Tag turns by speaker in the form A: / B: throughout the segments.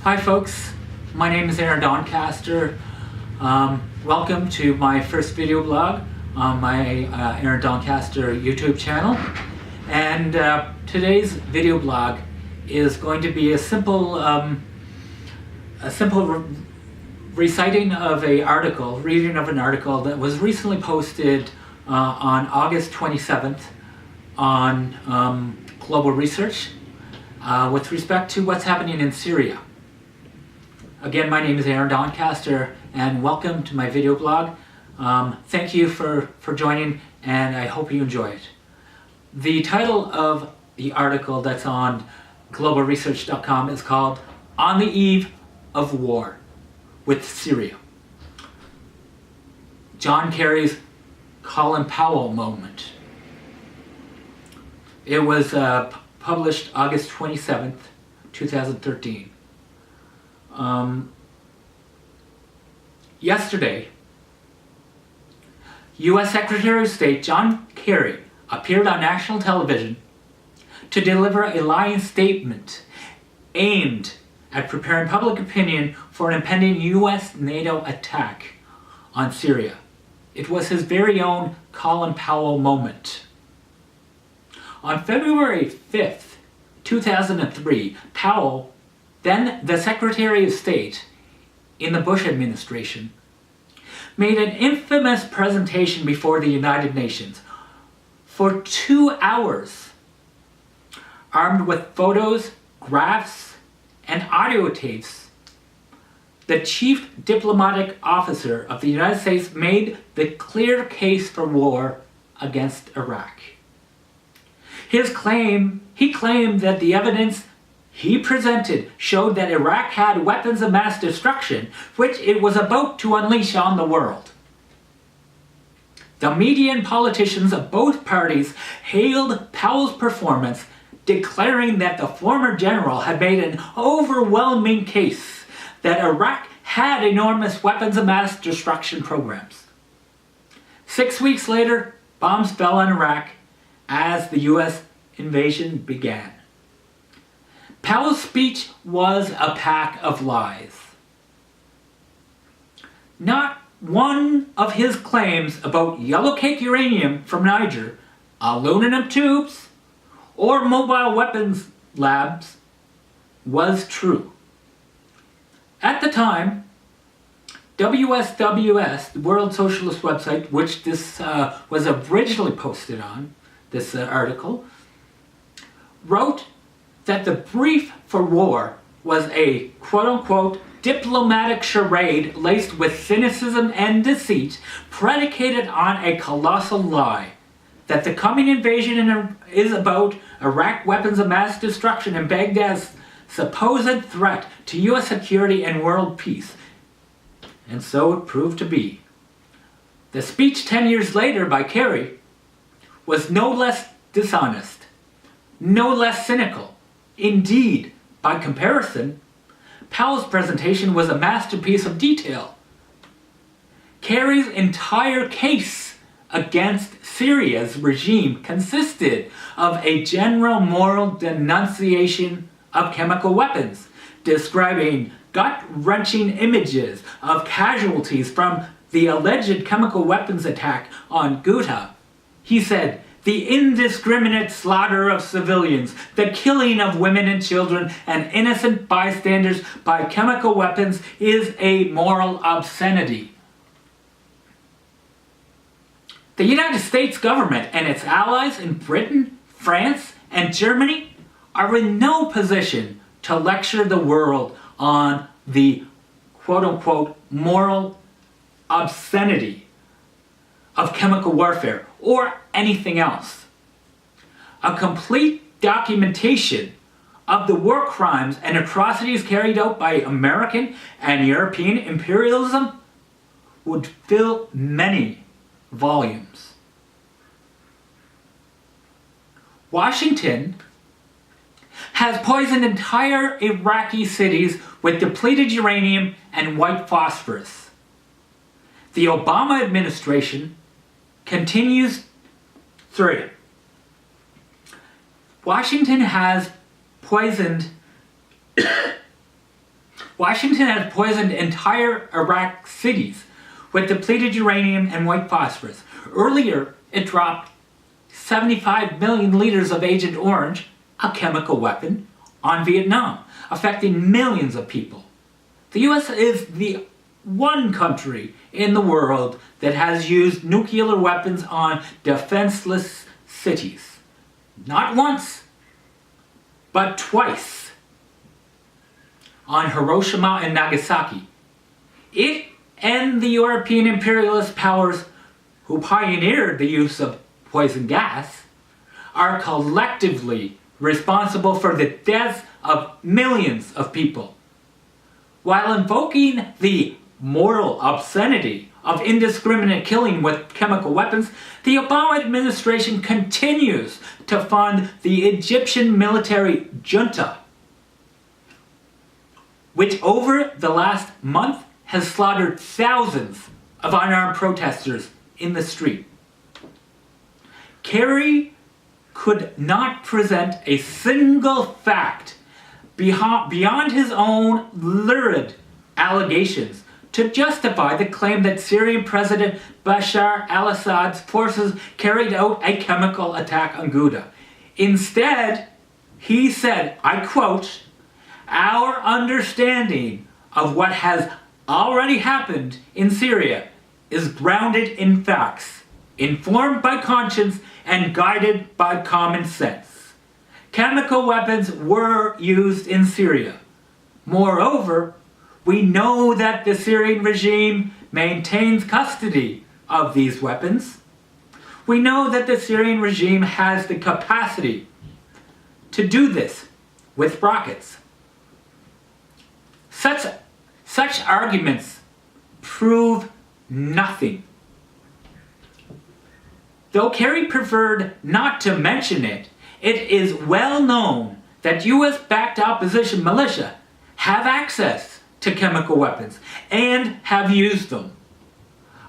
A: Hi folks, my name is Doncaster. Welcome to my first video blog on my Aaron Doncaster YouTube channel. And today's video blog is going to be a simple reciting of reading of an article that was recently posted on August 27th on Global Research with respect to what's happening in Syria. Again, my name is Aaron Doncaster, and welcome to my video blog. Thank you for joining, and I hope you enjoy it. The title of the article that's on globalresearch.com is called On the Eve of War with Syria. John Kerry's Colin Powell moment. It was published August 27th, 2013. Yesterday, U.S. Secretary of State John Kerry appeared on national television to deliver a lying statement aimed at preparing public opinion for an impending U.S.-NATO attack on Syria. It was his very own Colin Powell moment. On February 5th, 2003, Powell, then the Secretary of State in the Bush administration, made an infamous presentation before the United Nations for 2 hours, armed with photos, graphs, and audio tapes. The chief diplomatic officer of the United States made the clear case for war against Iraq. He claimed that the evidence he presented showed that Iraq had weapons of mass destruction, which it was about to unleash on the world. The media and politicians of both parties hailed Powell's performance, declaring that the former general had made an overwhelming case that Iraq had enormous weapons of mass destruction programs. 6 weeks later, bombs fell on Iraq as the U.S. invasion began. Powell's speech was a pack of lies. Not one of his claims about yellow cake uranium from Niger, aluminum tubes, or mobile weapons labs was true. At the time, WSWS, the World Socialist website, which this was originally posted on, this article, wrote that the brief for war was a quote-unquote diplomatic charade laced with cynicism and deceit, predicated on a colossal lie, that the coming invasion is about Iraq weapons of mass destruction and Baghdad's supposed threat to U.S. security and world peace. And so it proved to be. The speech 10 years later by Kerry was no less dishonest, no less cynical. Indeed, by comparison, Powell's presentation was a masterpiece of detail. Kerry's entire case against Syria's regime consisted of a general moral denunciation of chemical weapons, describing gut-wrenching images of casualties from the alleged chemical weapons attack on Ghouta. He said, "The indiscriminate slaughter of civilians, the killing of women and children and innocent bystanders by chemical weapons is a moral obscenity." The United States government and its allies in Britain, France, and Germany are in no position to lecture the world on the quote-unquote moral obscenity of chemical warfare or anything else. A complete documentation of the war crimes and atrocities carried out by American and European imperialism would fill many volumes. Washington has poisoned entire Iraqi cities with depleted uranium and white phosphorus. The Obama administration continues. Washington has poisoned Washington has poisoned entire Iraq cities with depleted uranium and white phosphorus. Earlier, it dropped 75 million liters of Agent Orange, a chemical weapon, on Vietnam, affecting millions of people. The US is the one country in the world that has used nuclear weapons on defenseless cities. Not once, but twice. On Hiroshima and Nagasaki. It and the European imperialist powers who pioneered the use of poison gas are collectively responsible for the deaths of millions of people, while invoking the moral obscenity of indiscriminate killing with chemical weapons. The Obama administration continues to fund the Egyptian military junta, which over the last month has slaughtered thousands of unarmed protesters in the street. Kerry could not present a single fact beyond his own lurid allegations to justify the claim that Syrian President Bashar al-Assad's forces carried out a chemical attack on Ghouta. Instead, he said, I quote, "Our understanding of what has already happened in Syria is grounded in facts, informed by conscience, and guided by common sense. Chemical weapons were used in Syria. Moreover, we know that the Syrian regime maintains custody of these weapons. We know that the Syrian regime has the capacity to do this with rockets." Such arguments prove nothing. Though Kerry preferred not to mention it, it is well known that US-backed opposition militia have access to chemical weapons and have used them.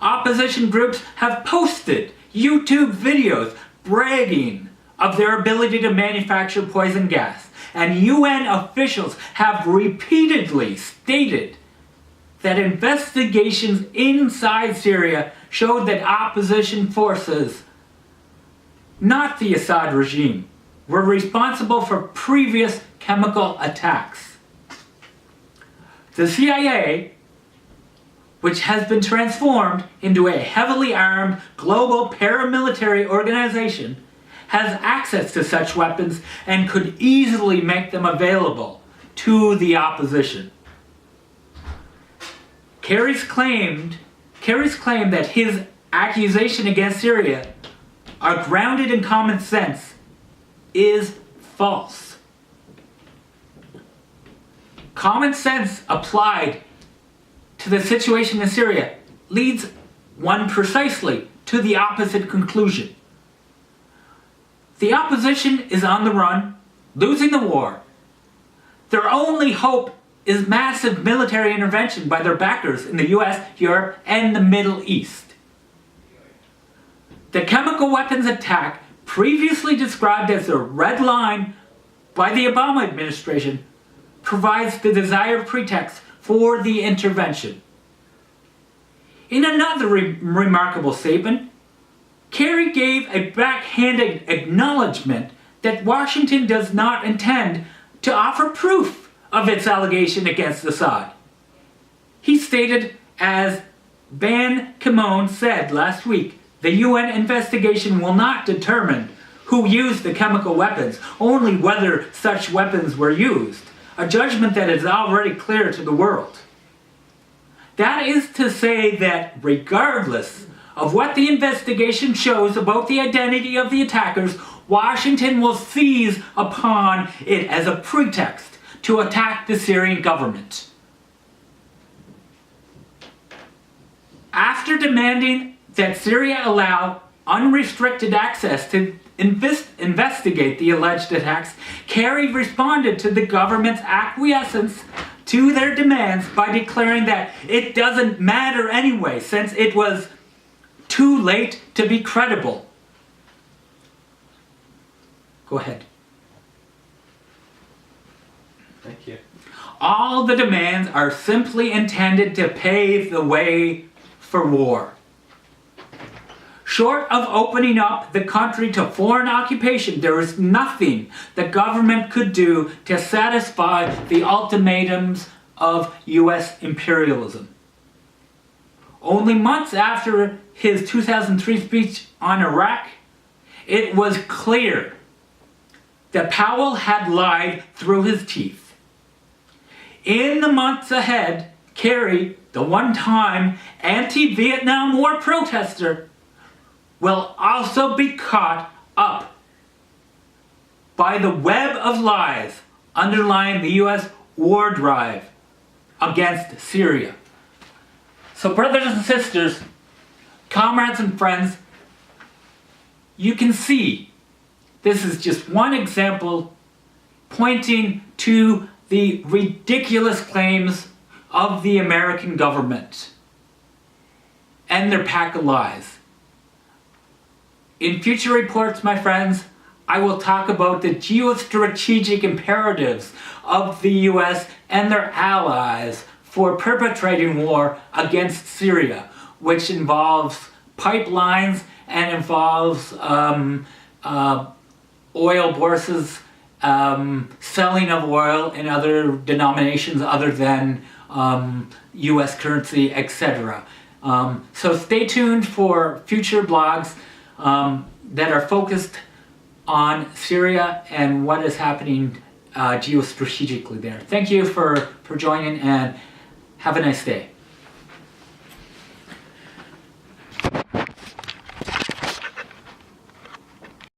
A: Opposition groups have posted YouTube videos bragging of their ability to manufacture poison gas, and UN officials have repeatedly stated that investigations inside Syria showed that opposition forces, not the Assad regime, were responsible for previous chemical attacks. The CIA, which has been transformed into a heavily armed global paramilitary organization, has access to such weapons and could easily make them available to the opposition. Kerry's claim that his accusation against Syria are grounded in common sense is false. Common sense applied to the situation in Syria leads one precisely to the opposite conclusion. The opposition is on the run, losing the war. Their only hope is massive military intervention by their backers in the US, Europe, and the Middle East. The chemical weapons attack, previously described as a red line by the Obama administration, provides the desired pretext for the intervention. In another remarkable statement, Kerry gave a backhanded acknowledgement that Washington does not intend to offer proof of its allegation against Assad. He stated, as Ban Ki-moon said last week, the UN investigation will not determine who used the chemical weapons, only whether such weapons were used, a judgment that is already clear to the world. That is to say that regardless of what the investigation shows about the identity of the attackers, Washington will seize upon it as a pretext to attack the Syrian government. After demanding that Syria allow unrestricted access to investigate the alleged attacks, Kerry responded to the government's acquiescence to their demands by declaring that it doesn't matter anyway, since it was too late to be credible. Go ahead.
B: Thank you.
A: All the demands are simply intended to pave the way for war. Short of opening up the country to foreign occupation, there is nothing the government could do to satisfy the ultimatums of U.S. imperialism. Only months after his 2003 speech on Iraq, it was clear that Powell had lied through his teeth. In the months ahead, Kerry, the one-time anti-Vietnam War protester, will also be caught up by the web of lies underlying the U.S. war drive against Syria. So brothers and sisters, comrades and friends, you can see this is just one example pointing to the ridiculous claims of the American government and their pack of lies. In future reports, my friends, I will talk about the geostrategic imperatives of the US and their allies for perpetrating war against Syria, which involves pipelines and involves oil bourses, selling of oil in other denominations other than US currency, etc. So stay tuned for future blogs that are focused on Syria and what is happening geostrategically there. Thank you for joining, and have a nice day.